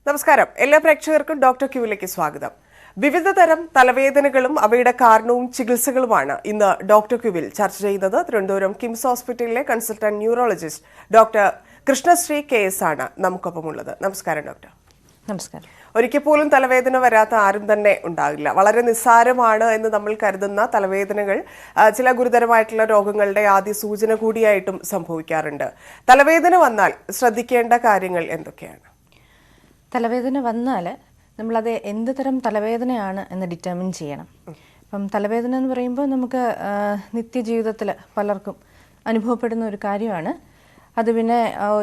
നമസ്കാരം. എല്ലാ പ്രേക്ഷകർക്കും ഡോക്ടർ ക്യൂവിലേക്ക് സ്വാഗതം. വിവിധ തരം തലവേദനകളും അവയുടെ കാരണവും ചികിത്സകളുമാണ് ഇന്ന് ഡോക്ടർ ക്യൂവിൽ ചർച്ച ചെയ്യുന്നത്. തിരുവനന്തപുരം കിംസ് ഹോസ്പിറ്റലിലെ consultant neurologist doctor Krishnasree KS ആണ് നമുക്കൊപ്പമുള്ളത്. നമസ്കാരം ഡോക്ടർ. നമസ്കാരം. ഒരിക്കൽ പോലും തലവേദന വരാത്ത ആരും തന്നെ ഉണ്ടാകില്ല. വളരെ നിസ്സാരമാണ് എന്ന് നമ്മൾ കരുതുന്ന തലവേദനകൾ ചില ഗുരുതരമായിട്ടുള്ള രോഗങ്ങളുടെ ആദ്യ സൂചന കൂടിയായിട്ടും സംഭവിക്കാറുണ്ട്. തലവേദന വന്നാൽ ശ്രദ്ധിക്കേണ്ട കാര്യങ്ങൾ എന്തൊക്കെയാണ്? തലവേദന വന്നാൽ നമ്മളത് എന്ത് തരം തലവേദനയാണ് എന്ന് ഡിറ്റർമിൻ ചെയ്യണം. അപ്പം തലവേദന എന്ന് പറയുമ്പോൾ നമുക്ക് നിത്യജീവിതത്തിൽ പലർക്കും അനുഭവപ്പെടുന്ന ഒരു കാര്യമാണ്. അത് പിന്നെ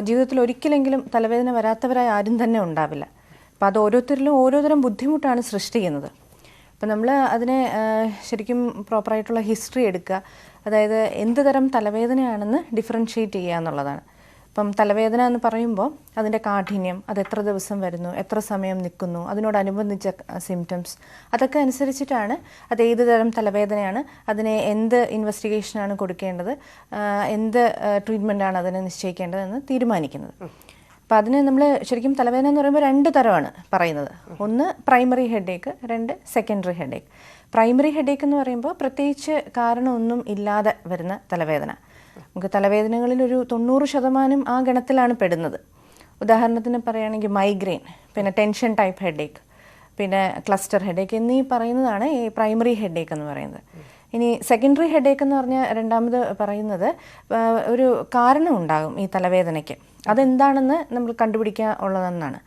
ജീവിതത്തിൽ ഒരിക്കലെങ്കിലും തലവേദന വരാത്തവരായി ആരും തന്നെ ഉണ്ടാവില്ല. അപ്പോൾ അത് ഓരോരുത്തരിലും ഓരോതരം ബുദ്ധിമുട്ടാണ് സൃഷ്ടിക്കുന്നത്. അപ്പം നമ്മൾ അതിനെ ശരിക്കും പ്രോപ്പറായിട്ടുള്ള ഹിസ്റ്ററി എടുക്കുക, അതായത് എന്ത് തരം തലവേദനയാണെന്ന് ഡിഫറൻഷ്യേറ്റ് ചെയ്യുക എന്നുള്ളതാണ്. ഇപ്പം തലവേദന എന്ന് പറയുമ്പോൾ അതിൻ്റെ കാഠിന്യം, അത് എത്ര ദിവസം വരുന്നു, എത്ര സമയം നിൽക്കുന്നു, അതിനോടനുബന്ധിച്ച സിംറ്റംസ്, അതൊക്കെ അനുസരിച്ചിട്ടാണ് അത് ഏത് തരം തലവേദനയാണ്, അതിനെ എന്ത് ഇൻവെസ്റ്റിഗേഷനാണ് കൊടുക്കേണ്ടത്, എന്ത് ട്രീറ്റ്മെൻറ്റാണ് അതിനെ നിശ്ചയിക്കേണ്ടതെന്ന് തീരുമാനിക്കുന്നത്. അപ്പോൾ അതിന് നമ്മൾ ശരിക്കും തലവേദന എന്ന് പറയുമ്പോൾ രണ്ട് തരമാണ് പറയുന്നത്. ഒന്ന് പ്രൈമറി ഹെഡേക്ക്, രണ്ട് സെക്കൻഡറി ഹെഡേക്ക്. പ്രൈമറി ഹെഡേക്ക് എന്ന് പറയുമ്പോൾ പ്രത്യേകിച്ച് കാരണമൊന്നും ഇല്ലാതെ വരുന്ന തലവേദന. നമുക്ക് തലവേദനകളിൽ ഒരു 90% ആ ഗണത്തിലാണ് പെടുന്നത്. ഉദാഹരണത്തിന് പറയുകയാണെങ്കിൽ മൈഗ്രെയിൻ, പിന്നെ ടെൻഷൻ ടൈപ്പ് ഹെഡേക്ക്, പിന്നെ ക്ലസ്റ്റർ ഹെഡേക്ക് എന്നീ പറയുന്നതാണ് ഈ പ്രൈമറി ഹെഡേക്ക് എന്ന് പറയുന്നത്. ഇനി സെക്കൻഡറി ഹെഡേക്ക് എന്ന് പറഞ്ഞാൽ രണ്ടാമത് പറയുന്നത് ഒരു കാരണം ഉണ്ടാകും ഈ തലവേദനയ്ക്ക്, അതെന്താണെന്ന് നമ്മൾ കണ്ടുപിടിക്കാൻ ഉള്ളതെന്നാണ്.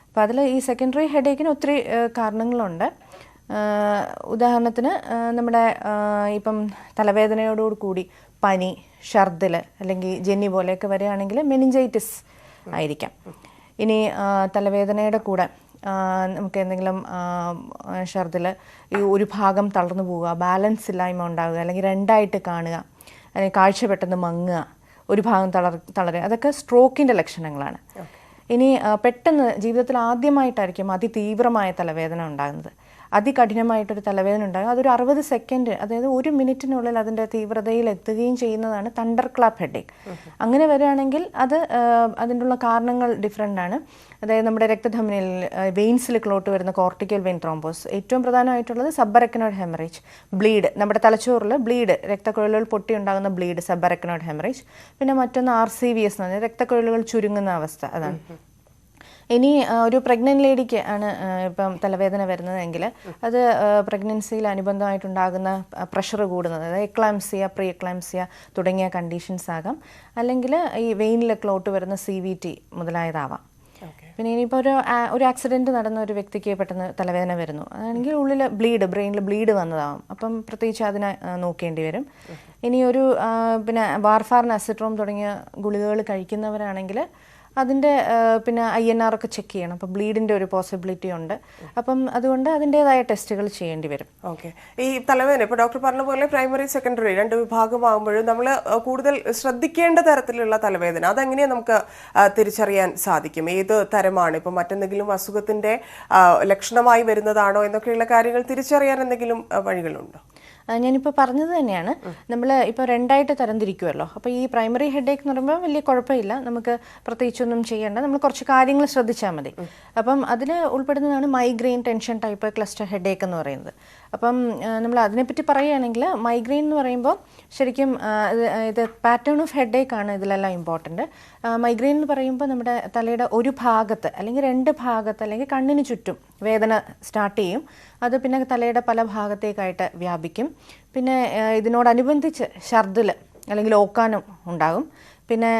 അപ്പോൾ അതിൽ ഈ സെക്കൻഡറി ഹെഡേക്കിന് ഒത്തിരി കാരണങ്ങളുണ്ട്. ഉദാഹരണത്തിന് നമ്മുടെ ഇപ്പം തലവേദനയോടുകൂടി പനി, ഛർദിൽ അല്ലെങ്കിൽ ജന്നി പോലെയൊക്കെ വരികയാണെങ്കിൽ മെനിഞ്ചൈറ്റിസ് ആയിരിക്കാം. ഇനി തലവേദനയുടെ കൂടെ നമുക്ക് എന്തെങ്കിലും ഛർദിൽ ഈ ഒരു ഭാഗം തളർന്നു പോവുക, ബാലൻസ് ഇല്ലായ്മ ഉണ്ടാവുക, അല്ലെങ്കിൽ രണ്ടായിട്ട് കാണുക, അല്ലെങ്കിൽ കാഴ്ച പെട്ടെന്ന് മങ്ങുക, ഒരു ഭാഗം തളരുക, അതൊക്കെ സ്ട്രോക്കിൻ്റെ ലക്ഷണങ്ങളാണ്. ഇനി പെട്ടെന്ന് ജീവിതത്തിൽ ആദ്യമായിട്ടായിരിക്കും അതിതീവ്രമായ തലവേദന ഉണ്ടാകുന്നത്. അതികഠിനമായിട്ടൊരു തലവേദന ഉണ്ടാകും. അതൊരു 60 സെക്കൻഡ്, അതായത് 1 മിനിറ്റിനുള്ളിൽ അതിൻ്റെ തീവ്രതയിൽ എത്തുകയും ചെയ്യുന്നതാണ് തണ്ടർ ക്ലാപ്പ് ഹെഡേക്ക്. അങ്ങനെ വരികയാണെങ്കിൽ അത് അതിനുള്ള കാരണങ്ങൾ ഡിഫറെൻ്റ് ആണ്. അതായത് നമ്മുടെ രക്തധമനിയിൽ വെയിൻസിൽ ക്ലോട്ട് വരുന്ന കോർട്ടിക്കൽ വെയിൻ ത്രോംബോസ്, ഏറ്റവും പ്രധാനമായിട്ടുള്ളത് സബ്അരക്നോയിഡ് ഹെമറേജ്, ബ്ലീഡ്, നമ്മുടെ തലച്ചോറിൽ ബ്ലീഡ്, രക്തക്കുഴലുകൾ പൊട്ടി ഉണ്ടാകുന്ന ബ്ലീഡ്, സബ്അരക്നോയിഡ് ഹെമറേജ്. പിന്നെ മറ്റൊന്ന് RCVS എന്ന് പറഞ്ഞാൽ രക്തക്കുഴലുകൾ ചുരുങ്ങുന്ന അവസ്ഥ, അതാണ്. ഇനി ഒരു പ്രഗ്നൻറ്റ് ലേഡിക്ക് ആണ് ഇപ്പം തലവേദന വരുന്നതെങ്കിൽ അത് പ്രഗ്നൻസിയിൽ അനുബന്ധമായിട്ടുണ്ടാകുന്ന പ്രഷർ കൂടുന്നത്, അതായത് എക്ലാംസിയ, പ്രീ എക്ലാംസിയ തുടങ്ങിയ കണ്ടീഷൻസ് ആകാം. അല്ലെങ്കിൽ ഈ വെയിനിൽ ക്ലോട്ട് വരുന്ന CVT മുതലായതാവാം. പിന്നെ ഇനിയിപ്പോൾ ഒരു ആക്സിഡൻറ്റ് നടന്ന ഒരു വ്യക്തിക്ക് പെട്ടെന്ന് തലവേദന വരുന്നു, അതാണെങ്കിൽ ഉള്ളിൽ ബ്ലീഡ്, ബ്രെയിനിൽ ബ്ലീഡ് വന്നതാവും. അപ്പം പ്രത്യേകിച്ച് അതിനെ നോക്കേണ്ടി വരും. ഇനി ഒരു പിന്നെ വാർഫാറിൻ, അസിട്രോം തുടങ്ങിയ ഗുളികകൾ കഴിക്കുന്നവരാണെങ്കിൽ അതിൻ്റെ പിന്നെ INR ഒക്കെ ചെക്ക് ചെയ്യണം. അപ്പോൾ ബ്ലീഡിൻ്റെ ഒരു പോസിബിലിറ്റി ഉണ്ട്. അപ്പം അതുകൊണ്ട് അതിൻ്റേതായ ടെസ്റ്റുകൾ ചെയ്യേണ്ടി വരും. ഓക്കെ. ഈ തലവേദന ഇപ്പോൾ ഡോക്ടർ പറഞ്ഞ പോലെ പ്രൈമറി, സെക്കൻഡറി രണ്ട് വിഭാഗമാകുമ്പോഴും നമ്മൾ കൂടുതൽ ശ്രദ്ധിക്കേണ്ട തരത്തിലുള്ള തലവേദന അതെങ്ങനെയാണ് നമുക്ക് തിരിച്ചറിയാൻ സാധിക്കും? ഏത് തരമാണ്? ഇപ്പം മറ്റെന്തെങ്കിലും അസുഖത്തിൻ്റെ ലക്ഷണമായി വരുന്നതാണോ എന്നൊക്കെയുള്ള കാര്യങ്ങൾ തിരിച്ചറിയാൻ എന്തെങ്കിലും വഴികളുണ്ടോ? ഞാനിപ്പോൾ പറഞ്ഞത് തന്നെയാണ്. നമ്മൾ ഇപ്പോൾ രണ്ടായിട്ട് തരംതിരിക്കുമല്ലോ. അപ്പോൾ ഈ പ്രൈമറി ഹെഡേക്ക് എന്ന് പറയുമ്പോൾ വലിയ കുഴപ്പമില്ല, നമുക്ക് പ്രത്യേകിച്ചൊന്നും ചെയ്യേണ്ട, നമ്മൾ കുറച്ച് കാര്യങ്ങൾ ശ്രദ്ധിച്ചാൽ മതി. അപ്പം അതിൽ ഉൾപ്പെടുന്നതാണ് migraine, tension type, cluster headache എന്ന് പറയുന്നത്. അപ്പം നമ്മൾ അതിനെപ്പറ്റി പറയുകയാണെങ്കിൽ മൈഗ്രെയിൻ എന്ന് പറയുമ്പോൾ ശരിക്കും ഇത് പാറ്റേൺ ഓഫ് ഹെഡേക്ക് ആണ് ഇതിലെല്ലാം ഇമ്പോർട്ടൻറ്റ്. മൈഗ്രെയിൻ എന്ന് പറയുമ്പോൾ നമ്മുടെ തലയുടെ ഒരു ഭാഗത്ത് അല്ലെങ്കിൽ രണ്ട് ഭാഗത്ത് അല്ലെങ്കിൽ കണ്ണിന് ചുറ്റും വേദന സ്റ്റാർട്ട് ചെയ്യും. അത് പിന്നെ തലയുടെ പല ഭാഗത്തേക്കായിട്ട് വ്യാപിക്കും. പിന്നെ ഇതിനോടനുബന്ധിച്ച് ഛർദിൽ അല്ലെങ്കിൽ ഓക്കാനം ഉണ്ടാകും. പിന്നെ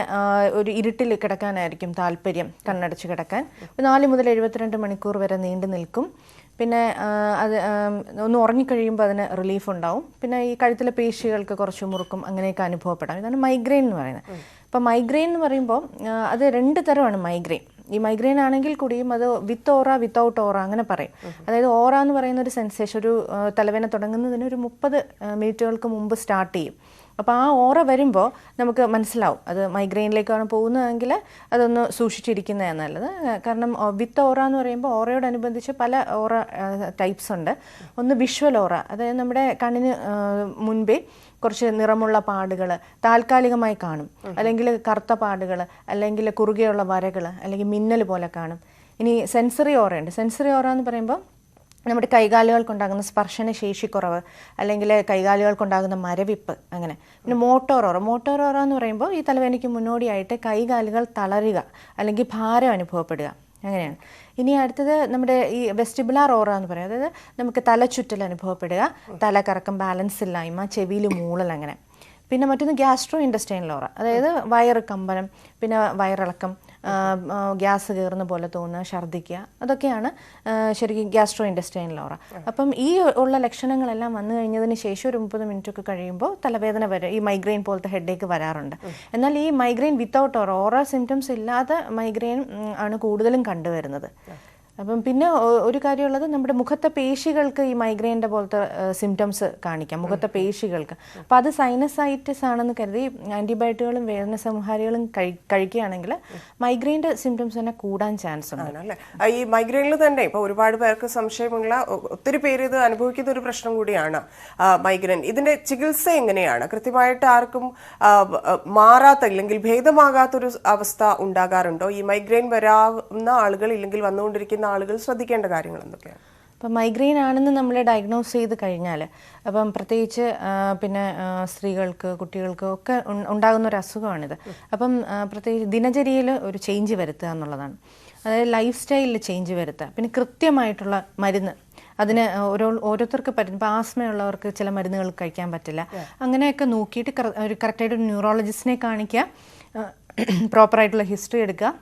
ഒരു ഇരുട്ടിൽ കിടക്കാനായിരിക്കും താല്പര്യം, കണ്ണടച്ച് കിടക്കാൻ. 4 മുതൽ 72 മണിക്കൂർ വരെ നീണ്ടു നിൽക്കും. പിന്നെ അത് ഒന്ന് ഉറങ്ങിക്കഴിയുമ്പോൾ അതിന് റിലീഫ് ഉണ്ടാവും. പിന്നെ ഈ കഴുത്തിലെ പേശികൾക്ക് കുറച്ച് മുറുക്കും, അങ്ങനെയൊക്കെ അനുഭവപ്പെടാം. ഇതാണ് മൈഗ്രെയിൻ എന്ന് പറയുന്നത്. അപ്പോൾ മൈഗ്രെയിൻ എന്ന് പറയുമ്പോൾ അത് രണ്ട് തരമാണ് മൈഗ്രെയിൻ. ഈ മൈഗ്രെയിൻ ആണെങ്കിൽ കൂടിയും അത് വിത്ത് ഓറ, വിത്തൗട്ട് ഓറ അങ്ങനെ പറയും. അതായത് ഓറ എന്ന് പറയുന്ന ഒരു സെൻസേഷൻ, ഒരു തലവേദന തുടങ്ങുന്നതിന് ഒരു 30 മിനിറ്റുകൾക്ക് മുമ്പ് സ്റ്റാർട്ട് ചെയ്യും. അപ്പോൾ ആ ഓറ വരുമ്പോൾ നമുക്ക് മനസ്സിലാവും അത് മൈഗ്രെയിനിലേക്കാണ് പോകുന്നതെങ്കിൽ അതൊന്ന് സൂക്ഷിച്ചിരിക്കുന്നതാണ് നല്ലത്. കാരണം വിത്ത് ഓറ എന്ന് പറയുമ്പോൾ ഓറയോടനുബന്ധിച്ച് പല ഓറ ടൈപ്സ് ഉണ്ട്. ഒന്ന് വിഷ്വൽ ഓറ, അതായത് നമ്മുടെ കണ്ണിന് മുൻപേ കുറച്ച് നിറമുള്ള പാടുകൾ താൽക്കാലികമായി കാണും, അല്ലെങ്കിൽ കറുത്ത പാടുകൾ, അല്ലെങ്കിൽ കുറുകെയുള്ള വരകൾ, അല്ലെങ്കിൽ മിന്നൽ പോലെ കാണും. ഇനി സെൻസറി ഓറയുണ്ട്. സെൻസറി ഓറ എന്ന് പറയുമ്പോൾ നമ്മുടെ കൈകാലുകൾക്കുണ്ടാകുന്ന സ്പർശന ശേഷിക്കുറവ്, അല്ലെങ്കിൽ കൈകാലുകൾക്കുണ്ടാകുന്ന മരവിപ്പ്, അങ്ങനെ. പിന്നെ മോട്ടോർ ഓറ എന്ന് പറയുമ്പോൾ ഈ തലവേദനയ്ക്ക് മുന്നോടിയായിട്ട് കൈകാലുകൾ തളരുക അല്ലെങ്കിൽ ഭാരം അനുഭവപ്പെടുക, അങ്ങനെയാണ്. ഇനി അടുത്തത് നമ്മുടെ ഈ വെസ്റ്റിബുലാർ ഓറ എന്ന് പറയും. അതായത് നമുക്ക് തലചുറ്റൽ അനുഭവപ്പെടുക, തലകറക്കം, ബാലൻസ് ഇല്ലായ്മ, ചെവിയിൽ മൂളൽ, അങ്ങനെ. പിന്നെ മറ്റൊന്ന് ഗ്യാസ്ട്രോ ഇൻഡസ്റ്റൈനൽ ഓറ, അതായത് വയറ് കമ്പനം, പിന്നെ വയറിളക്കം, ഗ്യാസ് കയറുന്ന പോലെ തോന്നുക, ഛർദ്ദിക്കുക, അതൊക്കെയാണ് ശരിക്കും ഗ്യാസ്ട്രോ ഇൻഡസ്റ്റൈനൽ ഓറ. അപ്പം ഈ ഉള്ള ലക്ഷണങ്ങളെല്ലാം വന്നു കഴിഞ്ഞതിന് ശേഷം ഒരു 30 മിനിറ്റൊക്കെ കഴിയുമ്പോൾ തലവേദന വരെ ഈ മൈഗ്രെയിൻ പോലത്തെ ഹെഡേക്ക് വരാറുണ്ട്. എന്നാൽ ഈ മൈഗ്രെയിൻ വിത്തൗട്ട് ഓറ സിംറ്റംസ് ഇല്ലാതെ മൈഗ്രെയിൻ ആണ് കൂടുതലും കണ്ടുവരുന്നത്. അപ്പം പിന്നെ ഒരു കാര്യമുള്ളത്, നമ്മുടെ മുഖത്തെ പേശികൾക്ക് ഈ മൈഗ്രെയിൻ്റെ പോലത്തെ സിംറ്റംസ് കാണിക്കാം, മുഖത്തെ പേശികൾക്ക്. അപ്പം അത് സൈനസൈറ്റിസ് ആണെന്ന് കരുതി ആൻറ്റിബയോട്ടിക്കുകളും വേദന സംഹാരികളും കഴിക്കുകയാണെങ്കിൽ മൈഗ്രെയിൻ്റെ സിംറ്റംസ് തന്നെ കൂടാൻ ചാൻസ് ഉണ്ട്. ഈ മൈഗ്രെയിനിൽ തന്നെ ഇപ്പോൾ ഒരുപാട് പേർക്ക് സംശയമുള്ള, ഒത്തിരി പേര് ഇത് അനുഭവിക്കുന്ന ഒരു പ്രശ്നം കൂടിയാണ് മൈഗ്രെയിൻ. ഇതിന്റെ ചികിത്സ എങ്ങനെയാണ്? കൃത്യമായിട്ട് ആർക്കും മാറാത്ത അല്ലെങ്കിൽ ഭേദമാകാത്തൊരു അവസ്ഥ ഉണ്ടാകാറുണ്ടോ? ഈ മൈഗ്രെയിൻ വരാവുന്ന ആളുകൾ ഇല്ലെങ്കിൽ വന്നുകൊണ്ടിരിക്കുന്ന ആളുകൾ ശ്രദ്ധിക്കേണ്ട കാര്യങ്ങൾ എന്തൊക്കെയാണ്? അപ്പം മൈഗ്രെയിൻ ആണെന്ന് നമ്മൾ ഡയഗ്നോസ് ചെയ്ത് കഴിഞ്ഞാൽ, അപ്പം പ്രത്യേകിച്ച് പിന്നെ സ്ത്രീകൾക്ക്, കുട്ടികൾക്ക് ഒക്കെ ഉണ്ടാകുന്ന ഒരു അസുഖമാണിത്. അപ്പം പ്രത്യേകിച്ച് ദിനചര്യയിൽ ഒരു ചേഞ്ച് വരുത്തുക എന്നുള്ളതാണ്. അതായത് ലൈഫ് സ്റ്റൈലിൽ ചേഞ്ച് വരുത്തുക. പിന്നെ കൃത്യമായിട്ടുള്ള മരുന്ന്, അതിന് ഓരോരുത്തർക്ക് പറ്റും. ഇപ്പോൾ ആസ്മയുള്ളവർക്ക് ചില മരുന്നുകൾ കഴിക്കാൻ പറ്റില്ല. അങ്ങനെയൊക്കെ നോക്കിയിട്ട് ഒരു കറക്റ്റായിട്ട് ന്യൂറോളജിസ്റ്റിനെ കാണിക്കുക, പ്രോപ്പറായിട്ടുള്ള ഹിസ്റ്ററി എടുക്കുക,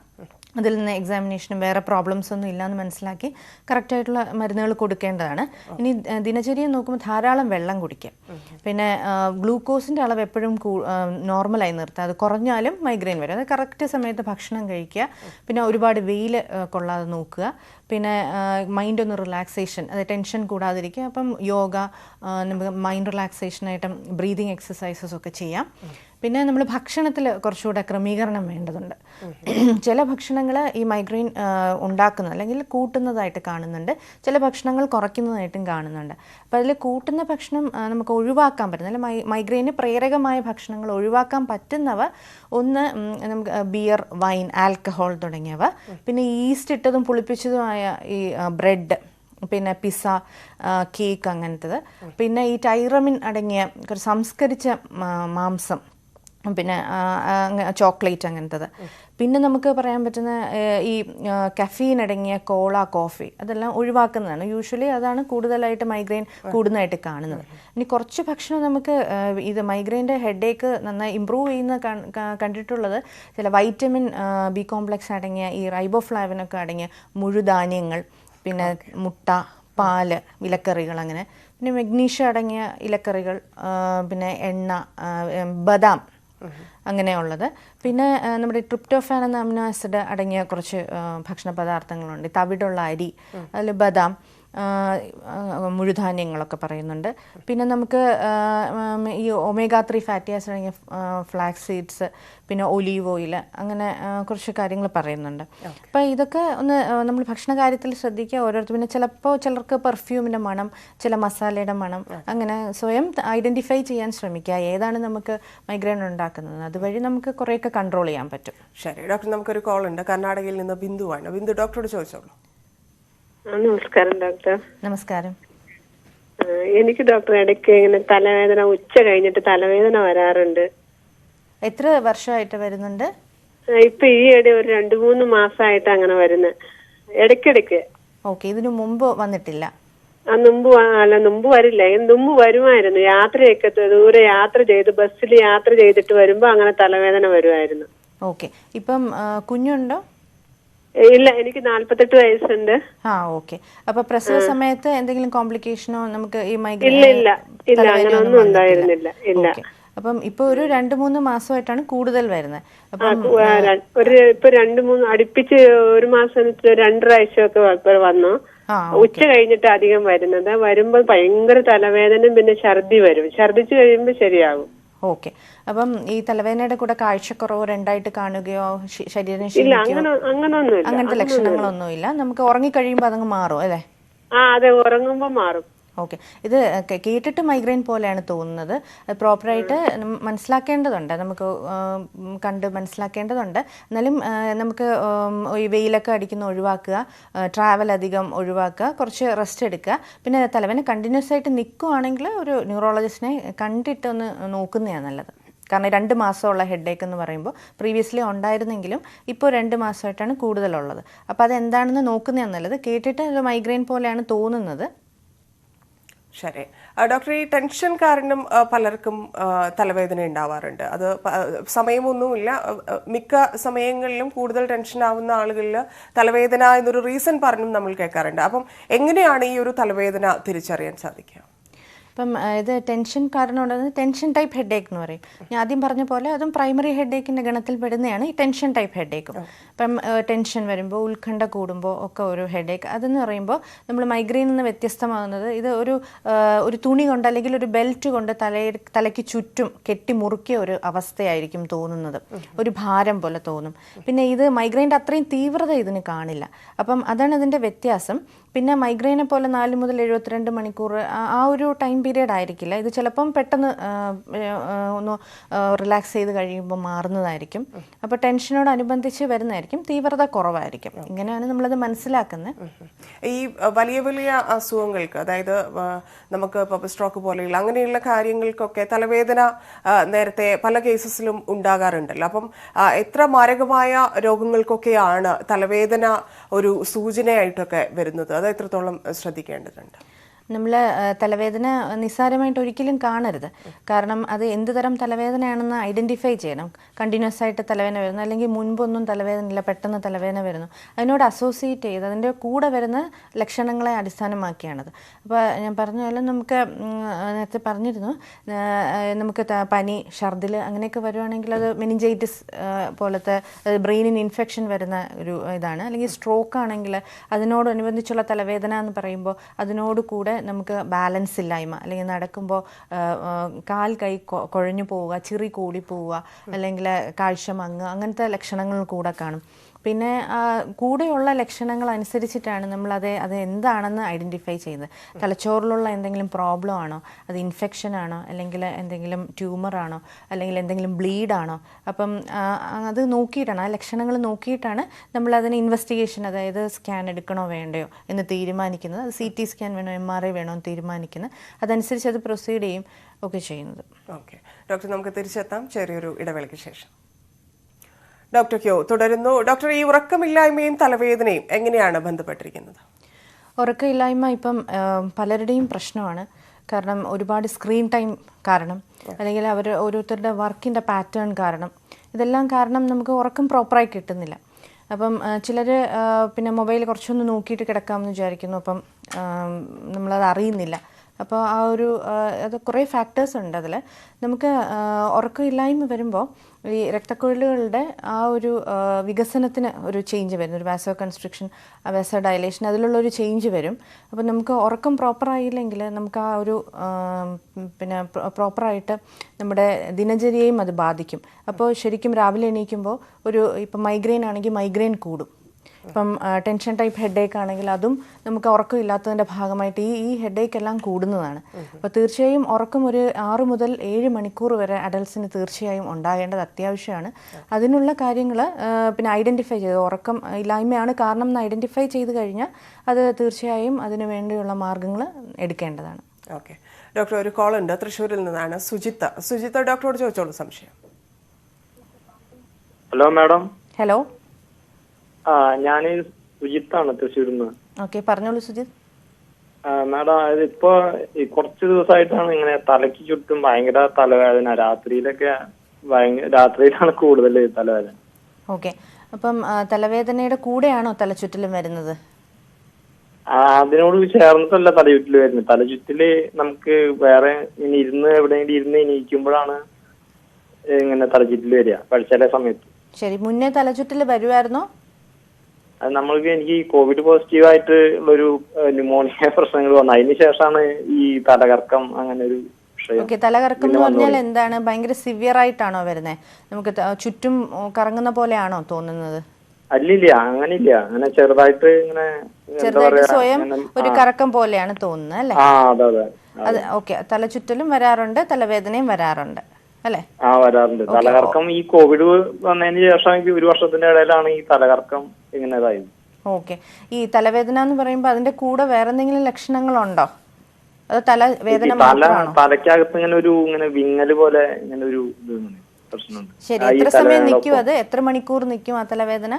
അതിൽ നിന്ന് എക്സാമിനേഷനും വേറെ പ്രോബ്ലംസ് ഒന്നും ഇല്ലയെന്ന് മനസ്സിലാക്കി കറക്റ്റായിട്ടുള്ള മരുന്നുകൾ കൊടുക്കേണ്ടതാണ്. ഇനി ദിനചര്യം നോക്കുമ്പോൾ ധാരാളം വെള്ളം കുടിക്കുക. പിന്നെ ഗ്ലൂക്കോസിൻ്റെ അളവ് എപ്പോഴും നോർമലായി നിർത്തുക. അത് കുറഞ്ഞാലും മൈഗ്രെയിൻ വരും. അത് കറക്റ്റ് സമയത്ത് ഭക്ഷണം കഴിക്കുക. പിന്നെ ഒരുപാട് വെയിൽ കൊള്ളാതെ നോക്കുക. പിന്നെ മൈൻഡ് ഒന്ന് റിലാക്സേഷൻ, അത് ടെൻഷൻ കൂടാതിരിക്കുക. അപ്പം യോഗ, നമുക്ക് മൈൻഡ് റിലാക്സേഷനായിട്ടും ബ്രീതിങ് എക്സസൈസസ് ഒക്കെ ചെയ്യാം. പിന്നെ നമ്മൾ ഭക്ഷണത്തിൽ കുറച്ചുകൂടെ ക്രമീകരണം വേണ്ടതുണ്ട്. ചില ഭക്ഷണങ്ങൾ ഈ മൈഗ്രെയിൻ ഉണ്ടാക്കുന്നത് അല്ലെങ്കിൽ കൂട്ടുന്നതായിട്ട് കാണുന്നുണ്ട്, ചില ഭക്ഷണങ്ങൾ കുറയ്ക്കുന്നതായിട്ടും കാണുന്നുണ്ട്. അപ്പോൾ അതിൽ കൂട്ടുന്ന ഭക്ഷണം നമുക്ക് ഒഴിവാക്കാൻ പറ്റുന്ന, അല്ലെങ്കിൽ മൈഗ്രെയിന് പ്രേരകമായ ഭക്ഷണങ്ങൾ ഒഴിവാക്കാൻ പറ്റുന്നവ, ഒന്ന് നമുക്ക് ബിയർ, വൈൻ, ആൽക്കഹോൾ തുടങ്ങിയവ. പിന്നെ ഈസ്റ്റ് ഇട്ടതും പുളിപ്പിച്ചതുമായ ഈ ബ്രെഡ്, പിന്നെ പിസ്സ, കേക്ക്, അങ്ങനത്തത്. പിന്നെ ഈ ടൈറമിൻ അടങ്ങിയ സംസ്കരിച്ച മാംസം, പിന്നെ ചോക്ലേറ്റ്, അങ്ങനത്തത്. പിന്നെ നമുക്ക് പറയാൻ പറ്റുന്ന ഈ കഫീൻ അടങ്ങിയ കോള, കോഫി, അതെല്ലാം ഒഴിവാക്കുന്നതാണ്. യൂഷ്വലി അതാണ് കൂടുതലായിട്ട് മൈഗ്രെയിൻ കൂടുന്നതായിട്ട് കാണുന്നത്. ഇനി കുറച്ച് ഭക്ഷണം നമുക്ക് ഇത് മൈഗ്രെയിൻ്റെ ഹെഡേക്ക് നന്നായി ഇമ്പ്രൂവ് ചെയ്യുന്ന കണ്ടിട്ടുള്ളത്, ചില വൈറ്റമിൻ ബി കോംപ്ലക്സ് അടങ്ങിയ ഈ റൈബോഫ്ലാവിനൊക്കെ അടങ്ങിയ മുഴുധാന്യങ്ങൾ, പിന്നെ മുട്ട, പാല്, ഇലക്കറികൾ, അങ്ങനെ. പിന്നെ മഗ്നീഷ്യം അടങ്ങിയ ഇലക്കറികൾ, പിന്നെ എണ്ണ, ബദാം, അങ്ങനെയുള്ളത്. പിന്നെ നമ്മുടെ ട്രിപ്റ്റോഫാൻ എന്ന അമിനോ ആസിഡ് അടങ്ങിയ കുറച്ച് ഭക്ഷണ പദാർത്ഥങ്ങളുണ്ട്. തവിടുള്ള അരി, അതിൽ ബദാം, മുഴുധാന്യങ്ങളൊക്കെ പറയുന്നുണ്ട്. പിന്നെ നമുക്ക് ഈ ഒമേഗ-3 ഫാറ്റി ആസിഡ് അടങ്ങിയ ഫ്ലാക്സ് സീഡ്സ്, പിന്നെ ഒലീവ് ഓയിൽ, അങ്ങനെ കുറച്ച് കാര്യങ്ങൾ പറയുന്നുണ്ട്. അപ്പോൾ ഇതൊക്കെ ഒന്ന് നമ്മൾ ഭക്ഷണ കാര്യത്തിൽ ശ്രദ്ധിക്കുക ഓരോരുത്തർ. പിന്നെ ചിലപ്പോൾ ചിലർക്ക് പെർഫ്യൂമിൻ്റെ മണം, ചില മസാലയുടെ മണം, അങ്ങനെ സ്വയം ഐഡൻറ്റിഫൈ ചെയ്യാൻ ശ്രമിക്കുക ഏതാണ് നമുക്ക് മൈഗ്രെയിൻ ഉണ്ടാക്കുന്നത്. അതുവഴി നമുക്ക് കുറേയൊക്കെ കൺട്രോൾ ചെയ്യാൻ പറ്റും. ശരി ഡോക്ടർ, നമുക്കൊരു കോൾ ഉണ്ട്. കർണാടകയിൽ നിന്ന് ബിന്ദുവാണ്. ബിന്ദു, ഡോക്ടറോട് ചോദിച്ചോളൂ. നമസ്കാരം ഡോക്ടർ. നമസ്കാരം. എനിക്ക് ഡോക്ടർ ഇടയ്ക്ക് ഇങ്ങനെ തലവേദന, ഉച്ച കഴിഞ്ഞിട്ട് തലവേദന വരാറുണ്ട്. എത്ര വർഷമായിട്ട് വരുന്നുണ്ട്? ഇപ്പൊ ഈയിടെ ഒരു 2-3 മാസമായിട്ട് അങ്ങനെ വരുന്നത്, ഇടയ്ക്കിടയ്ക്ക്. ഓക്കെ, ഇതിനു മുമ്പ് വന്നിട്ടില്ല? മുമ്പ് വരില്ല. മുമ്പ് വരുമായിരുന്നു. യാത്രയൊക്കെ ദൂരെ യാത്ര ചെയ്ത്, ബസ്സിൽ യാത്ര ചെയ്തിട്ട് വരുമ്പോ അങ്ങനെ തലവേദന വരുമായിരുന്നു. ഓക്കെ, ഇപ്പം കുഞ്ഞുണ്ടോ? ഇല്ല, എനിക്ക് 48 വയസ്സുണ്ട്. ഓക്കെ. അപ്പൊ പ്രസവ സമയത്ത് എന്തെങ്കിലും കോംപ്ലിക്കേഷനോ നമുക്ക് ഈ മൈഗ്രെയിൻ? ഇല്ല, അങ്ങനെയൊന്നും ഉണ്ടായിരുന്നില്ല. ഇല്ല. അപ്പം ഇപ്പൊ ഒരു 2-3 മാസമായിട്ടാണ് കൂടുതൽ വരുന്നത്. ഇപ്പൊ 2-3 അടുപ്പിച്ച് ഒരു മാസം 2 പ്രാവശ്യമൊക്കെ വന്നു. ഉച്ച കഴിഞ്ഞിട്ട് അധികം വരുന്നത്. വരുമ്പോ ഭയങ്കര തലവേദനയും പിന്നെ ഛർദി വരും. ഛർദിച്ചു കഴിയുമ്പോ ശരിയാകും. ഓക്കെ. അപ്പം ഈ തലവേദനയുടെ കൂടെ കാഴ്ചക്കുറവോ രണ്ടായിട്ട് കാണുകയോ ശരീരം അങ്ങനത്തെ ലക്ഷണങ്ങളൊന്നുമില്ല? നമുക്ക് ഉറങ്ങിക്കഴിയുമ്പോ അതങ്ങ് മാറും അല്ലേ? അതെ, ഉറങ്ങുമ്പോ മാറും. ഓക്കെ, ഇത് കേട്ടിട്ട് മൈഗ്രെയിൻ പോലെയാണ് തോന്നുന്നത്. പ്രോപ്പറായിട്ട് മനസ്സിലാക്കേണ്ടതുണ്ട്, നമുക്ക് കണ്ട് മനസ്സിലാക്കേണ്ടതുണ്ട്. എന്നാലും നമുക്ക് ഈ വെയിലൊക്കെ അടിക്കുന്ന ഒഴിവാക്കുക, ട്രാവൽ അധികം ഒഴിവാക്കുക, കുറച്ച് റെസ്റ്റ് എടുക്കുക. പിന്നെ തലവേദന കണ്ടിന്യൂസ് ആയിട്ട് നിൽക്കുകയാണെങ്കിൽ ഒരു ന്യൂറോളജിസ്റ്റിനെ കണ്ടിട്ട് ഒന്ന് നോക്കുന്നതാണ് നല്ലത്. കാരണം 2 മാസമുള്ള ഹെഡേക്ക് എന്ന് പറയുമ്പോൾ പ്രീവിയസ്ലി ഉണ്ടായിരുന്നെങ്കിലും ഇപ്പോൾ 2 മാസമായിട്ടാണ് കൂടുതലുള്ളത്. അപ്പോൾ അതെന്താണെന്ന് നോക്കുന്നതാണ് നല്ലത്. കേട്ടിട്ട് ഒരു മൈഗ്രെയിൻ പോലെയാണ് തോന്നുന്നത്. ശരി ഡോക്ടർ, ഈ ടെൻഷൻ കാരണം പലർക്കും തലവേദന ഉണ്ടാവാറുണ്ട്. അത് സമയമൊന്നുമില്ല, മിക്ക സമയങ്ങളിലും കൂടുതൽ ടെൻഷൻ ആവുന്ന ആളുകളിൽ തലവേദന എന്നൊരു റീസൺ പറഞ്ഞും നമ്മൾ കേൾക്കാറുണ്ട്. അപ്പം എങ്ങനെയാണ് ഈ ഒരു തലവേദന തിരിച്ചറിയാൻ സാധിക്കുക? അപ്പം ഇത് ടെൻഷൻ കാരണം ഉണ്ടാകുന്നത് ടെൻഷൻ ടൈപ്പ് ഹെഡേക്ക് എന്ന് പറയും. ഞാൻ ആദ്യം പറഞ്ഞ പോലെ അതും പ്രൈമറി ഹെഡേക്കിൻ്റെ ഗണത്തിൽ പെടുന്നതാണ് ഈ ടെൻഷൻ ടൈപ്പ് ഹെഡേക്കും. ഇപ്പം ടെൻഷൻ വരുമ്പോൾ, ഉത്കണ്ഠ കൂടുമ്പോൾ ഒക്കെ ഒരു ഹെഡേക്ക്. അതെന്ന് പറയുമ്പോൾ നമ്മൾ മൈഗ്രെയിനിൽ നിന്ന് വ്യത്യസ്തമാകുന്നത് ഇത് ഒരു തുണി കൊണ്ട് അല്ലെങ്കിൽ ഒരു ബെൽറ്റ് കൊണ്ട് തലയ്ക്ക് ചുറ്റും കെട്ടി മുറുക്കിയ ഒരു അവസ്ഥയായിരിക്കും തോന്നുന്നത്. ഒരു ഭാരം പോലെ തോന്നും. പിന്നെ ഇത് മൈഗ്രെയിൻ്റെ അത്രയും തീവ്രത ഇതിന് കാണില്ല. അപ്പം അതാണ് ഇതിൻ്റെ വ്യത്യാസം. പിന്നെ മൈഗ്രെയിനെ പോലെ 4 മുതൽ 72 മണിക്കൂർ ആ ഒരു ടൈം പീരീഡ് ആയിരിക്കില്ല. ഇത് ചിലപ്പം പെട്ടെന്ന് ഒന്ന് റിലാക്സ് ചെയ്ത് കഴിയുമ്പോൾ മാറുന്നതായിരിക്കും. അപ്പോൾ ടെൻഷനോടനുബന്ധിച്ച് വരുന്നതായിരിക്കും, തീവ്രത കുറവായിരിക്കും. ഇങ്ങനെയാണ് നമ്മളത് മനസ്സിലാക്കുന്നത്. ഈ വലിയ വലിയ അസുഖങ്ങൾക്ക്, അതായത് നമുക്ക് ഇപ്പോൾ സ്ട്രോക്ക് പോലെയുള്ള അങ്ങനെയുള്ള കാര്യങ്ങൾക്കൊക്കെ തലവേദന നേരത്തെ പല കേസസിലും ഉണ്ടാകാറുണ്ടല്ലോ. അപ്പം എത്ര മാരകമായ രോഗങ്ങൾക്കൊക്കെയാണ് തലവേദന ഒരു സൂചനയായിട്ടൊക്കെ വരുന്നത്? അത് എത്രത്തോളം ശ്രദ്ധിക്കേണ്ടതുണ്ട്? നമ്മൾ തലവേദന നിസ്സാരമായിട്ട് ഒരിക്കലും കാണരുത്. കാരണം അത് എന്ത് തരം തലവേദനയാണെന്ന് ഐഡൻറ്റിഫൈ ചെയ്യണം. കണ്ടിന്യൂസ് ആയിട്ട് തലവേദന വരുന്നു, അല്ലെങ്കിൽ മുൻപൊന്നും തലവേദനയില്ല, പെട്ടെന്ന് തലവേദന വരുന്നു, അതിനോട് അസോസിയേറ്റ് ചെയ്ത് അതിൻ്റെ കൂടെ വരുന്ന ലക്ഷണങ്ങളെ അടിസ്ഥാനമാക്കിയാണത്. അപ്പോൾ ഞാൻ പറഞ്ഞ പോലെ നമുക്ക് നേരത്തെ പറഞ്ഞിരുന്നു, നമുക്ക് പനി, ഛർദിൽ അങ്ങനെയൊക്കെ വരുവാണെങ്കിൽ അത് മെനിഞ്ചൈറ്റിസ് പോലത്തെ ബ്രെയിനിന് ഇൻഫെക്ഷൻ വരുന്ന ഒരു ഇതാണ്. അല്ലെങ്കിൽ സ്ട്രോക്ക് ആണെങ്കിൽ അതിനോടനുബന്ധിച്ചുള്ള തലവേദന എന്ന് പറയുമ്പോൾ അതിനോട് കൂടെ നമുക്ക് ബാലൻസ് ഇല്ലായ്മ, അല്ലെങ്കിൽ നടക്കുമ്പോൾ കാൽ കൈ കുഴഞ്ഞു പോവുക, ചിറി കൂടി പോവുക, അല്ലെങ്കിൽ കാഴ്ച മങ്ങുക, അങ്ങനത്തെ ലക്ഷണങ്ങൾ കൂടെ കാണും. പിന്നെ കൂടെയുള്ള ലക്ഷണങ്ങൾ അനുസരിച്ചിട്ടാണ് നമ്മളത് എന്താണെന്ന് ഐഡൻറ്റിഫൈ ചെയ്യുന്നത്. തലച്ചോറിലുള്ള എന്തെങ്കിലും പ്രോബ്ലം ആണോ, അത് ഇൻഫെക്ഷൻ ആണോ, അല്ലെങ്കിൽ എന്തെങ്കിലും ട്യൂമറാണോ, അല്ലെങ്കിൽ എന്തെങ്കിലും ബ്ലീഡാണോ. അപ്പം അത് നോക്കിയിട്ടാണ്, ആ ലക്ഷണങ്ങൾ നോക്കിയിട്ടാണ് നമ്മളതിന് ഇൻവെസ്റ്റിഗേഷൻ, അതായത് സ്കാൻ എടുക്കണോ വേണ്ടയോ എന്ന് തീരുമാനിക്കുന്നത്. അത് CT സ്കാൻ വേണോ, MRI വേണോ എന്ന് തീരുമാനിക്കുന്നത്. അതനുസരിച്ച് അത് പ്രൊസീഡ് ചെയ്യും ഒക്കെ ചെയ്യുന്നത്. ഓക്കെ ഡോക്ടർ, നമുക്ക് തിരിച്ചെത്താം ചെറിയൊരു ഇടവേളയ്ക്ക് ശേഷം. ഡോക്ടർ ക്യോ തുടരുന്നു. ഡോക്ടർ, ഈ ഉറക്കമില്ലായ്മയും തലവേദനയും എങ്ങനെയാണ് ബന്ധപ്പെട്ടിരിക്കുന്നത്? ഉറക്കമില്ലായ്മ ഇപ്പം പലരുടെയും പ്രശ്നമാണ്. കാരണം ഒരുപാട് സ്ക്രീൻ ടൈം കാരണം, അല്ലെങ്കിൽ ഓരോരുത്തരുടെ വർക്കിൻ്റെ പാറ്റേൺ കാരണം, ഇതെല്ലാം കാരണം നമുക്ക് ഉറക്കം പ്രോപ്പറായി കിട്ടുന്നില്ല. അപ്പം ചിലർ പിന്നെ മൊബൈൽ കുറച്ചൊന്ന് നോക്കിയിട്ട് കിടക്കാമെന്ന് വിചാരിക്കുന്നു. അപ്പം നമ്മളത് അറിയുന്നില്ല. അപ്പോൾ അത് കുറേ ഫാക്ടേഴ്സ് ഉണ്ട് അതിൽ. നമുക്ക് ഉറക്കമില്ലായ്മ വരുമ്പോൾ ഈ രക്തക്കുഴലുകളുടെ ആ ഒരു വികസനത്തിന് ഒരു ചേഞ്ച് വരുന്നു. ഒരു വാസോ കൺസ്ട്രിക്ഷൻ, വാസോ ഡയലേഷൻ, അതിലുള്ളൊരു ചേഞ്ച് വരും. അപ്പോൾ നമുക്ക് ഉറക്കം പ്രോപ്പറായില്ലെങ്കിൽ നമുക്ക് ആ ഒരു പിന്നെ പ്രോപ്പറായിട്ട് നമ്മുടെ ദിനചര്യയും അത് ബാധിക്കും. അപ്പോൾ ശരിക്കും രാവിലെ എണീക്കുമ്പോൾ ഇപ്പം മൈഗ്രെയിൻ ആണെങ്കിൽ മൈഗ്രെയിൻ കൂടും. ഇപ്പം ടെൻഷൻ ടൈപ്പ് ഹെഡേക്ക് ആണെങ്കിൽ അതും നമുക്ക് ഉറക്കം ഇല്ലാത്തതിൻ്റെ ഭാഗമായിട്ട് ഈ ഹെഡേക്ക് എല്ലാം കൂടുന്നതാണ്. അപ്പോൾ തീർച്ചയായും ഉറക്കം ഒരു 6 മുതൽ 7 മണിക്കൂർ വരെ അഡൽട്ട്സിന് തീർച്ചയായും ഉണ്ടാകേണ്ടത് അത്യാവശ്യമാണ്. അതിനുള്ള കാര്യങ്ങൾ പിന്നെ ഐഡൻറ്റിഫൈ ചെയ്ത്, ഉറക്കം ഇല്ലായ്മയാണ് കാരണം എന്ന് ഐഡൻറ്റിഫൈ ചെയ്ത് കഴിഞ്ഞാൽ അത് തീർച്ചയായും അതിന് വേണ്ടിയുള്ള മാർഗങ്ങൾ എടുക്കേണ്ടതാണ്. ഓക്കെ ഡോക്ടർ, ഒരു കോൾ ഉണ്ട് തൃശ്ശൂരിൽ നിന്നാണ്. സുജിത്ത ഡോക്ടറോട് ചോദിച്ചോളൂ സംശയം. Hello madam. ഹലോ, ഞാൻ സുജിത്താണ് തൃശ്ശൂരിൽ നിന്ന്. ഓക്കെ, പറഞ്ഞോളൂ സുജിത്ത്. മാഡം, ഇതിപ്പോ കുറച്ച് ദിവസമായിട്ടാണ് ഇങ്ങനെ തലയ്ക്ക് ചുറ്റും ഭയങ്കര തലവേദന. രാത്രിയിലാണ് കൂടുതൽ തലവേദന. ഓക്കെ, അപ്പം തലവേദനയുടെ കൂടെയാണോ തലചുറ്റലും വരുന്നത്? അതിനോട് ചേർന്നിട്ടല്ല തലചുറ്റൽ വരുന്നത്. തലചുറ്റല് നമുക്ക് വേറെ ഇങ്ങനെ എവിടെയെങ്കിലും എണീക്കുമ്പോഴാണ് ഇങ്ങനെ തലചുറ്റൽ വരിക ചില സമയത്ത്. ശരി, മുന്നേ തലചുറ്റൽ വരുമായിരുന്നോ? അത് എനിക്ക് കോവിഡ് പോസിറ്റീവ് ആയിട്ട് ഉള്ളൊരു ന്യൂമോണിയ പ്രശ്നങ്ങൾ വന്നു. അതിന് ശേഷമാണ് ഈ തലകറക്കം അങ്ങനെ ഒരു വിഷയം. ഓക്കെ, തലകറക്കം എന്ന് പറഞ്ഞാൽ എന്താണ്? ഭയങ്കര സിവിയർ ആയിട്ടാണോ വരുന്നത്? നമുക്ക് ചുറ്റും കറങ്ങുന്ന പോലെയാണോ തോന്നുന്നത്? അല്ലില്ല, അങ്ങനെയില്ല. അങ്ങനെ ചെറുതായിട്ട് ഇങ്ങനെ എന്താ ചെറുതായിട്ട് പറയാ സ്വയം ഒരു കറക്കം പോലെയാണ് തോന്നുന്നത് അല്ലേ? അതെ അത് ഓക്കെ. തലചുറ്റലും വരാറുണ്ട്, തലവേദനയും വരാറുണ്ട് അല്ലേ? വരാറുണ്ട്. തലകറക്കം ഈ കോവിഡ് വന്നതിന് ശേഷം എനിക്ക് 1 വർഷത്തിന്റെ ഇടയിലാണ് ഈ തലകറക്കം ഇങ്ങനെ ഇതായത്. ഓക്കെ. ഈ തലവേദന എന്ന് പറയുമ്പോൾ അതിന്റെ കൂടെ വേറെ എന്തെങ്കിലും ലക്ഷണങ്ങളുണ്ടോ? അത് തലവേദന മാത്രമാണോ? തലക്കകത്ത് ഇങ്ങനെ വിങ്ങല് പോലെ ഇങ്ങനെ ഒരു പ്രശ്നമുണ്ട്. ശരി. എത്ര സമയം നിൽക്കും അത്? എത്ര മണിക്കൂർ നിൽക്കും ആ തലവേദന?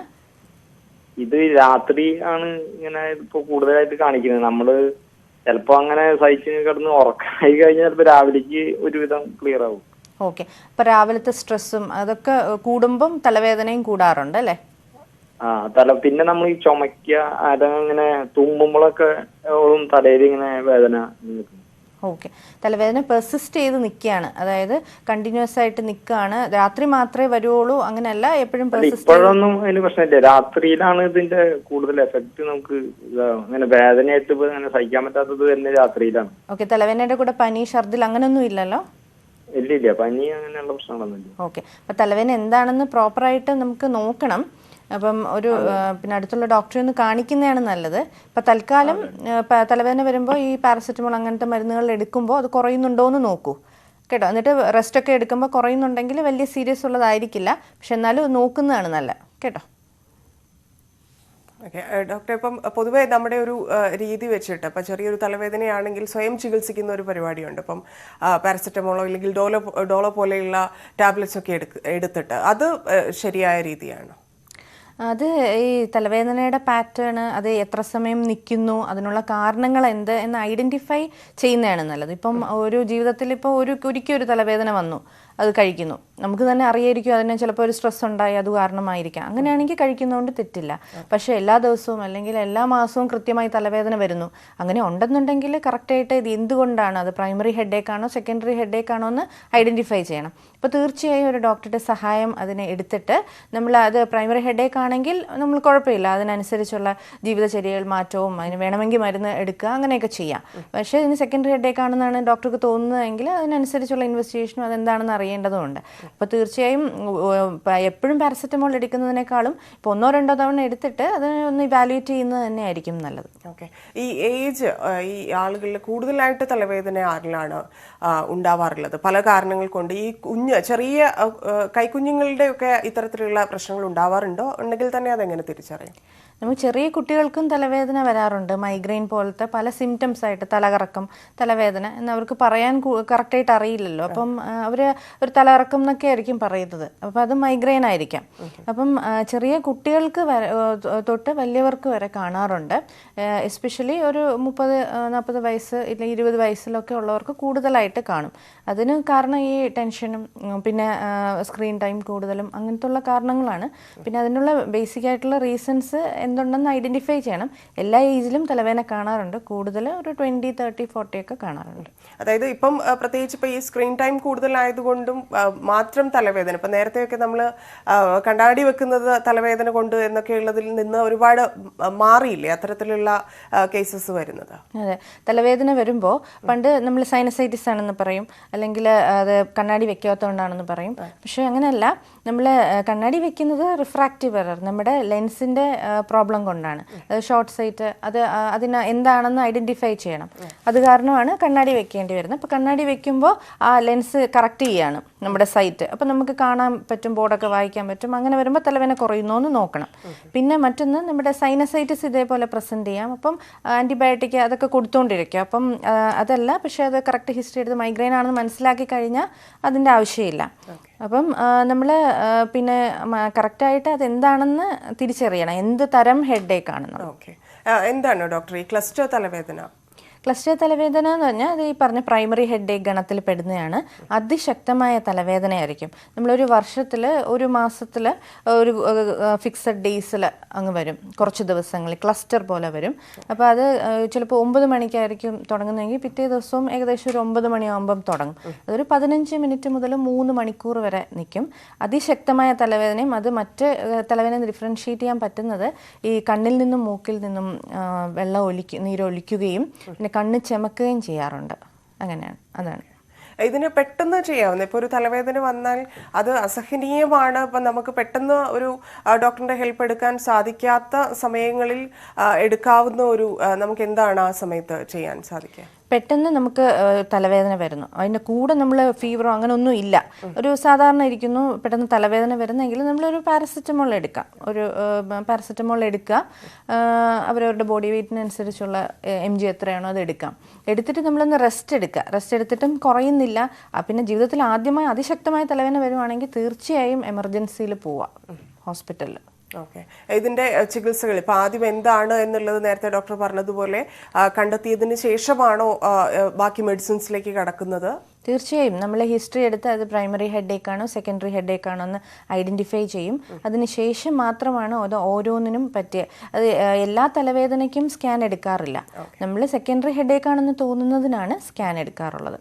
ഇത് രാത്രി ആണ് ഇങ്ങനെ ഇപ്പൊ കൂടുതലായിട്ട് കാണിക്കുന്നത്. നമ്മള് ചിലപ്പോ അങ്ങനെ സഹിച്ച് കിടന്ന് ഉറക്കായി കഴിഞ്ഞാൽ ചിലപ്പോ രാവിലേക്ക് ഒരുവിധം ക്ലിയർ ആവും. ഓക്കെ. അപ്പൊ രാവിലത്തെ സ്ട്രെസ്സും അതൊക്കെ കൂടുമ്പം തലവേദനയും കൂടാറുണ്ട് അല്ലേ? പിന്നെ നമ്മൾ ഈ ചുമക്കുക അതങ്ങനെ തുമ്മുമ്പോഴൊക്കെ തലയിൽ ഇങ്ങനെ വേദന നിൽക്കും. ഓക്കെ. തലവേദന പെർസിസ്റ്റ് ചെയ്ത് നിൽക്കുകയാണ്, അതായത് കണ്ടിന്യൂസ് ആയിട്ട് നിൽക്കുകയാണ്. രാത്രി മാത്രമേ വരുവുള്ളൂ അങ്ങനെയല്ല, എപ്പോഴും ഇപ്പോഴൊന്നും അതിന് പ്രശ്നമില്ല. രാത്രിയിലാണ് ഇതിന്റെ കൂടുതൽ എഫക്ട്. നമുക്ക് അങ്ങനെ വേദനയായിട്ട് അങ്ങനെ സഹിക്കാൻ പറ്റാത്തത് തന്നെ രാത്രിയിലാണ്. ഓക്കെ. തലവേദനയുടെ കൂടെ പനി, ഛർദിൽ അങ്ങനെയൊന്നും ഇല്ലല്ലോ? ഇല്ല, പനി അങ്ങനെയുള്ള പ്രശ്നങ്ങളൊന്നുമില്ല. ഓക്കെ. അപ്പൊ തലവേദന എന്താണെന്ന് പ്രോപ്പറായിട്ട് നമുക്ക് നോക്കണം. അപ്പം പിന്നെ അടുത്തുള്ള ഡോക്ടറെ ഒന്ന് കാണിക്കുന്നതാണ് നല്ലത്. ഇപ്പം തൽക്കാലം തലവേദന വരുമ്പോൾ ഈ പാരസെറ്റമോൾ അങ്ങനത്തെ മരുന്നുകൾ എടുക്കുമ്പോൾ അത് കുറയുന്നുണ്ടോ എന്ന് നോക്കൂ കേട്ടോ. എന്നിട്ട് റെസ്റ്റ് ഒക്കെ എടുക്കുമ്പോൾ കുറയുന്നുണ്ടെങ്കിൽ വലിയ സീരിയസ് ഉള്ളതായിരിക്കില്ല, പക്ഷെ എന്നാലും നോക്കുന്നതാണ് നല്ലത് കേട്ടോ. ഓക്കെ ഡോക്ടർ, ഇപ്പം പൊതുവേ നമ്മുടെ ഒരു രീതി വെച്ചിട്ട് ഇപ്പം ചെറിയൊരു തലവേദനയാണെങ്കിൽ സ്വയം ചികിത്സിക്കുന്ന ഒരു പരിപാടിയുണ്ട്. ഇപ്പം പാരസെറ്റമോളോ അല്ലെങ്കിൽ ഡോളോ പോലെയുള്ള ടാബ്ലറ്റ്സ് ഒക്കെ എടുത്തിട്ട് അത് ശരിയായ രീതിയാണോ? അത് ഈ തലവേദനയുടെ പാറ്റേൺ, അത് എത്ര സമയം നിൽക്കുന്നു, അതിനുള്ള കാരണങ്ങൾ എന്ത് എന്ന് ഐഡൻറ്റിഫൈ ചെയ്യുന്നതാണ് നല്ലത്. ഇപ്പം ഒരു ജീവിതത്തിൽ ഇപ്പോൾ ഒരിക്കൽ ഒരു തലവേദന വന്നു, അത് കഴിക്കുന്നു, നമുക്ക് തന്നെ അറിയായിരിക്കും അതിന് ചിലപ്പോൾ ഒരു സ്ട്രെസ് ഉണ്ടായി അത് കാരണമായിരിക്കാം. അങ്ങനെയാണെങ്കിൽ കഴിക്കുന്നതുകൊണ്ട് തെറ്റില്ല. പക്ഷേ എല്ലാ ദിവസവും അല്ലെങ്കിൽ എല്ലാ മാസവും കൃത്യമായി തലവേദന വരുന്നു, അങ്ങനെ ഉണ്ടെന്നുണ്ടെങ്കിൽ കറക്റ്റായിട്ട് ഇത് എന്തുകൊണ്ടാണ്, അത് പ്രൈമറി ഹെഡേക്ക് ആണോ സെക്കൻഡറി ഹെഡേക്ക് ആണോ എന്ന് ഐഡൻറ്റിഫൈ ചെയ്യണം. ഇപ്പോൾ തീർച്ചയായും ഒരു ഡോക്ടറുടെ സഹായം അതിനെ എടുത്തിട്ട് നമ്മൾ അത് പ്രൈമറി ഹെഡേക്ക് ആണെങ്കിൽ നമ്മൾ കുഴപ്പമില്ല, അതിനനുസരിച്ചുള്ള ജീവിതചര്യകൾ മാറ്റവും അതിന് വേണമെങ്കിൽ മരുന്ന് എടുക്കുക അങ്ങനെയൊക്കെ ചെയ്യാം. പക്ഷേ ഇതിന് സെക്കൻഡറി ഹെഡേക്ക് ആണെന്നാണ് ഡോക്ടർക്ക് തോന്നുന്നതെങ്കിൽ അതിനനുസരിച്ചുള്ള ഇൻവെസ്റ്റിഗേഷനും അതെന്താണെന്ന് അറിയേണ്ടതുണ്ട്. അപ്പോൾ തീർച്ചയായും എപ്പോഴും പാരസെറ്റമോൾ എടുക്കുന്നതിനേക്കാളും ഇപ്പോൾ 1-2 തവണ എടുത്തിട്ട് അത് ഒന്ന് ഇവാലുവേറ്റ് ചെയ്യുന്നത് തന്നെയായിരിക്കും നല്ലത്. ഓക്കെ. ഈ ഏജ് ഈ ആളുകളിൽ കൂടുതലായിട്ട് തലവേദന ആരിലാണ് ഉണ്ടാവാറുള്ളത്? പല കാരണങ്ങൾ കൊണ്ട് ഈ ചെറിയ കൈക്കുഞ്ഞുങ്ങളുടെ ഒക്കെ ഇത്തരത്തിലുള്ള പ്രശ്നങ്ങൾ ഉണ്ടാവാറുണ്ടോ? ഉണ്ടെങ്കിൽ തന്നെ അതെങ്ങനെ തിരിച്ചറിയാം? നമുക്ക് ചെറിയ കുട്ടികൾക്കും തലവേദന വരാറുണ്ട്. മൈഗ്രെയിൻ പോലത്തെ പല സിംറ്റംസ് ആയിട്ട് തലകറക്കം, തലവേദന എന്നവർക്ക് പറയാൻ കറക്റ്റായിട്ട് അറിയില്ലല്ലോ. അപ്പം അവർ ഒരു തലകറക്കം എന്നൊക്കെ ആയിരിക്കും പറയുന്നത്, അപ്പോൾ അത് മൈഗ്രെയിൻ ആയിരിക്കാം. അപ്പം ചെറിയ കുട്ടികൾക്ക് തൊട്ട് വലിയവർക്ക് വരെ കാണാറുണ്ട്. എസ്പെഷ്യലി ഒരു 30-40 വയസ്സ് ഇല്ലെങ്കിൽ 20 വയസ്സിലൊക്കെ ഉള്ളവർക്ക് കൂടുതലായിട്ട് കാണും. അതിന് കാരണം ഈ ടെൻഷനും പിന്നെ സ്ക്രീൻ ടൈം കൂടുതലും അങ്ങനത്തെ ഉള്ള കാരണങ്ങളാണ്. പിന്നെ അതിനുള്ള ബേസിക് ആയിട്ടുള്ള റീസൺസ് എന്തുണ്ടെന്ന് ഐഡന്റിഫൈ ചെയ്യണം. എല്ലാ ഏജിലും തലവേദന കാണാറുണ്ട്, കൂടുതൽ ഒരു 20, 30, 40 ഒക്കെ കാണാറുണ്ട്. അതായത് ഇപ്പം പ്രത്യേകിച്ച് ഇപ്പം ഈ സ്ക്രീൻ ടൈം കൂടുതലായതുകൊണ്ടും മാത്രം തലവേദന, ഇപ്പം നേരത്തെയൊക്കെ നമ്മൾ കണ്ണാടി വെക്കുന്നത് തലവേദന കൊണ്ട് എന്നൊക്കെ ഉള്ളതിൽ നിന്ന് ഒരുപാട് മാറിയില്ലേ അത്തരത്തിലുള്ള കേസസ് വരുന്നത്? അതെ, തലവേദന വരുമ്പോൾ പണ്ട് നമ്മൾ സൈനസൈറ്റിസ് ആണെന്ന് പറയും, അല്ലെങ്കിൽ അത് കണ്ണാടി വെക്കാത്തതുകൊണ്ടാണെന്ന് പറയും. പക്ഷേ അങ്ങനെയല്ല, നമ്മൾ കണ്ണാടി വെക്കുന്നത് റിഫ്രാക്റ്റീവ് എറർ, നമ്മുടെ ലെൻസിൻ്റെ പ്രോബ്ലം കൊണ്ടാണ്. അത് ഷോർട്ട് സൈറ്റ്, അതിന് എന്താണെന്ന് ഐഡൻറ്റിഫൈ ചെയ്യണം. അത് കാരണമാണ് കണ്ണാടി വെക്കേണ്ടി വരുന്നത്. അപ്പോൾ കണ്ണാടി വെക്കുമ്പോൾ ആ ലെൻസ് കറക്റ്റ് ചെയ്യാണ് നമ്മുടെ സൈറ്റ്, അപ്പോൾ നമുക്ക് കാണാൻ പറ്റും, ബോർഡൊക്കെ വായിക്കാൻ പറ്റും. അങ്ങനെ വരുമ്പോൾ തലവേദന കുറയുന്നോ എന്ന് നോക്കണം. പിന്നെ മറ്റൊന്ന്, നമ്മുടെ സൈനസൈറ്റിസ് ഇതേപോലെ പ്രസൻറ്റ് ചെയ്യാം. അപ്പം ആൻറ്റിബയോട്ടിക് അതൊക്കെ കൊടുത്തുകൊണ്ടിരിക്കും. അപ്പം അതല്ല, പക്ഷേ അത് കറക്റ്റ് ഹിസ്റ്ററി എടുത്ത് മൈഗ്രെയിൻ ആണെന്ന് മനസ്സിലാക്കി കഴിഞ്ഞാൽ അതിൻ്റെ ആവശ്യമില്ല. അപ്പം നമ്മൾ പിന്നെ കറക്റ്റായിട്ട് അതെന്താണെന്ന് തിരിച്ചറിയണം, എന്ത് തരം ഹെഡേക്ക് ആണെന്ന്. ഓക്കെ. എന്താണ് ഡോക്ടർ ഈ ക്ലസ്റ്റർ തലവേദന? ക്ലസ്റ്റർ തലവേദന എന്ന് പറഞ്ഞാൽ അത് ഈ പറഞ്ഞ പ്രൈമറി ഹെഡേക്ക് ഗണത്തിൽ പെടുന്നതാണ്. അതിശക്തമായ തലവേദനയായിരിക്കും. നമ്മളൊരു വർഷത്തിൽ, ഒരു മാസത്തിൽ ഒരു ഫിക്സഡ് ഡേയ്സിൽ അങ്ങ് വരും, കുറച്ച് ദിവസങ്ങളിൽ ക്ലസ്റ്റർ പോലെ വരും. അപ്പോൾ അത് ചിലപ്പോൾ 9 മണിക്കായിരിക്കും തുടങ്ങുന്നതെങ്കിൽ പിറ്റേ ദിവസവും ഏകദേശം ഒരു 9 മണിയാകുമ്പം തുടങ്ങും. അതൊരു 15 മിനിറ്റ് മുതൽ 3 മണിക്കൂർ വരെ നിൽക്കും. അതിശക്തമായ തലവേദനയും അത് മറ്റ് തലവേദന ഡിഫറൻഷ്യേറ്റ് ചെയ്യാൻ പറ്റുന്നത് ഈ കണ്ണിൽ നിന്നും മൂക്കിൽ നിന്നും നീരൊലിക്കുകയും പിന്നെ കണ്ണ് ചെമക്കുകയും ചെയ്യാറുണ്ട്. അങ്ങനെയാണ്, അതാണ്. ഇതിന് പെട്ടെന്ന് ചെയ്യാവുന്ന ഇപ്പോൾ ഒരു തലവേദന വന്നാൽ അത് അസഹനീയമാണ്, ഇപ്പം നമുക്ക് പെട്ടെന്ന് ഒരു ഡോക്ടറിന്റെ ഹെൽപ്പ് എടുക്കാൻ സാധിക്കാത്ത സമയങ്ങളിൽ എടുക്കാവുന്ന ഒരു നമുക്ക് എന്താണ് ആ സമയത്ത് ചെയ്യാൻ സാധിക്കുക? പെട്ടെന്ന് നമുക്ക് തലവേദന വരുന്നു, അതിൻ്റെ കൂടെ നമ്മൾ ഫീവറോ അങ്ങനെ ഒന്നും ഇല്ല, ഒരു സാധാരണ ഇരിക്കുന്നു, പെട്ടെന്ന് തലവേദന വരുന്നെങ്കിൽ നമ്മളൊരു പാരസെറ്റമോൾ എടുക്കാം. ഒരു പാരസെറ്റമോൾ എടുക്കുക, അവരവരുടെ ബോഡി വെയ്റ്റിനനുസരിച്ചുള്ള mg എത്രയാണോ അത് എടുക്കാം. എടുത്തിട്ട് നമ്മളൊന്ന് റെസ്റ്റ് എടുക്കുക. റെസ്റ്റ് എടുത്തിട്ടും കുറയുന്നില്ല, പിന്നെ ജീവിതത്തിൽ ആദ്യമായി അതിശക്തമായ തലവേദന വരുവാണെങ്കിൽ തീർച്ചയായും എമർജൻസിയിൽ പോവാം, ഹോസ്പിറ്റലിൽ. ഓക്കെ, ഇതിന്റെ ചികിത്സകൾ ഇപ്പൊ ആദ്യം എന്താണ് എന്നുള്ളത് നേരത്തെ ഡോക്ടർ പറഞ്ഞതുപോലെ കണ്ടെത്തിയതിന് ശേഷമാണോ ബാക്കി മെഡിസിൻസിലേക്ക് കടക്കുന്നത്? തീർച്ചയായും നമ്മൾ ഹിസ്റ്ററി എടുത്ത് അത് പ്രൈമറി ഹെഡേക്ക് ആണോ സെക്കൻഡറി ഹെഡേക്ക് ആണോ എന്ന് ഐഡന്റിഫൈ ചെയ്യും. അതിനുശേഷം മാത്രമാണ് അത് ഓരോന്നിനും പറ്റിയ, അത് എല്ലാ തലവേദനയ്ക്കും സ്കാൻ എടുക്കാറില്ല. നമ്മൾ സെക്കൻഡറി ഹെഡേക്ക് ആണെന്ന് തോന്നുന്നതിനാണ് സ്കാൻ എടുക്കാറുള്ളത്.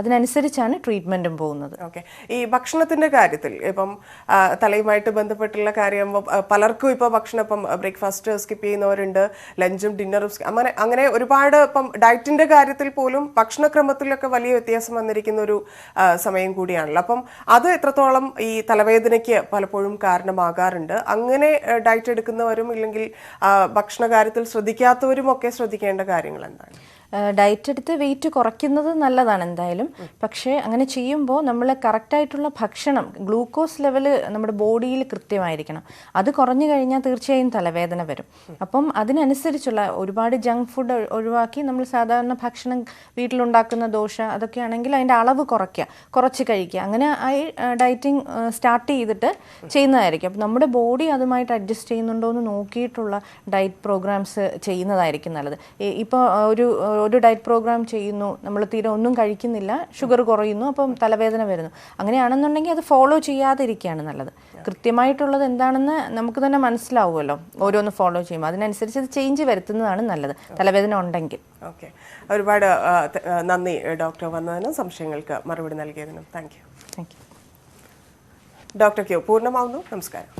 അതിനനുസരിച്ചാണ് ട്രീറ്റ്മെന്റും പോകുന്നത്. ഓക്കെ, ഈ ഭക്ഷണത്തിന്റെ കാര്യത്തിൽ ഇപ്പം തലയുമായിട്ട് ബന്ധപ്പെട്ടുള്ള കാര്യം പലർക്കും ഇപ്പോൾ ഭക്ഷണം ഇപ്പം ബ്രേക്ക്ഫാസ്റ്റ് സ്കിപ്പ് ചെയ്യുന്നവരുണ്ട്, ലഞ്ചും ഡിന്നറും അങ്ങനെ ഒരുപാട് ഇപ്പം ഡയറ്റിന്റെ കാര്യത്തിൽ പോലും ഭക്ഷണക്രമത്തിലൊക്കെ വലിയ വ്യത്യാസം വന്നിരിക്കുന്ന ഒരു സമയം കൂടിയാണല്ലോ. അപ്പം അത് എത്രത്തോളം ഈ തലവേദനയ്ക്ക് പലപ്പോഴും കാരണമാകാറുണ്ട്? അങ്ങനെ ഡയറ്റ് എടുക്കുന്നവരും ഇല്ലെങ്കിൽ ഭക്ഷണ കാര്യത്തിൽ ശ്രദ്ധിക്കാത്തവരും ഒക്കെ ശ്രദ്ധിക്കേണ്ട കാര്യങ്ങൾ എന്താണ്? ഡയറ്റ് എടുത്ത് വെയിറ്റ് കുറയ്ക്കുന്നത് നല്ലതാണ് എന്തായാലും. പക്ഷേ അങ്ങനെ ചെയ്യുമ്പോൾ നമ്മൾ കറക്റ്റായിട്ടുള്ള ഭക്ഷണം, ഗ്ലൂക്കോസ് ലെവൽ നമ്മുടെ ബോഡിയിൽ കൃത്യമായിരിക്കണം. അത് കുറഞ്ഞു കഴിഞ്ഞാൽ തീർച്ചയായും തലവേദന വരും. അപ്പം അതിനനുസരിച്ചുള്ള ഒരുപാട് ജങ്ക് ഫുഡ് ഒഴിവാക്കി നമ്മൾ സാധാരണ ഭക്ഷണം വീട്ടിലുണ്ടാക്കുന്ന ദോശ അതൊക്കെ ആണെങ്കിൽ അതിൻ്റെ അളവ് കുറച്ച് കഴിക്കുക. അങ്ങനെ ആയി ഡയറ്റിംഗ് സ്റ്റാർട്ട് ചെയ്തിട്ട് ചെയ്യുന്നതായിരിക്കും. അപ്പം നമ്മുടെ ബോഡി അതുമായിട്ട് അഡ്ജസ്റ്റ് ചെയ്യുന്നുണ്ടോ എന്ന് നോക്കിയിട്ടുള്ള ഡയറ്റ് പ്രോഗ്രാംസ് ചെയ്യുന്നതായിരിക്കും നല്ലത്. ഇപ്പോൾ ഒരു ഡയറ്റ് പ്രോഗ്രാം ചെയ്യുന്നു, നമ്മൾ തീരെ ഒന്നും കഴിക്കുന്നില്ല, ഷുഗർ കുറയുന്നു, അപ്പം തലവേദന വരുന്നു, അങ്ങനെയാണെന്നുണ്ടെങ്കിൽ അത് ഫോളോ ചെയ്യാതിരിക്കുകയാണ് നല്ലത്. കൃത്യമായിട്ടുള്ളത് എന്താണെന്ന് നമുക്ക് തന്നെ മനസ്സിലാവുമല്ലോ ഓരോന്ന് ഫോളോ ചെയ്യുമ്പോൾ. അതിനനുസരിച്ച് അത് ചേഞ്ച് വരുത്തുന്നതാണ് നല്ലത് തലവേദന ഉണ്ടെങ്കിൽ. ഓക്കെ, ഒരുപാട് നന്ദി ഡോക്ടർ വന്നതിനും സംശയങ്ങൾക്ക് മറുപടി നൽകിയതിനും. Thank you. Thank you. Doctor queue പൂർണ്ണമാവുന്നു. നമസ്കാരം.